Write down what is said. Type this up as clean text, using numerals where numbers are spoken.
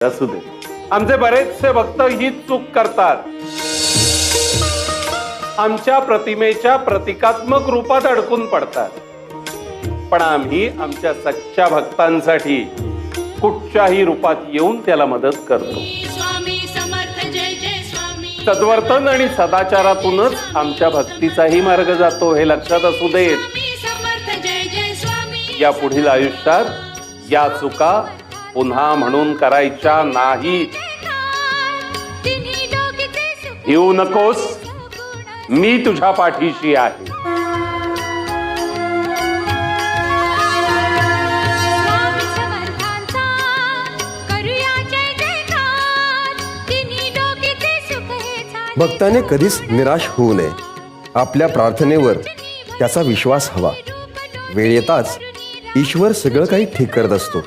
असू दे, आमचे बरेचसे भक्त हीच चूक करतात. आमच्या प्रतिमेच्या प्रतिकात्मक रूपात अडकून पडतात. पण आम्ही आमच्या सच्च्या भक्तांसाठी कुठच्याही रूपात येऊन त्याला मदत करतो. सद्वर्तन आणि सदाचारातूनच आमच्या भक्तीचाही मार्ग जातो, हे लक्षात असू देत. या पुढील आयुष्यात या चुका पुन्हा म्हणून करायच्या नाहीत. येऊ नकोस, मी तुझ्या पाठीशी आहे. भक्ताने कधीच निराश होऊ नये. आपल्या प्रार्थनेवर त्याचा विश्वास हवा. वेळ येताच ईश्वर सगळं काही ठीक करत असतो.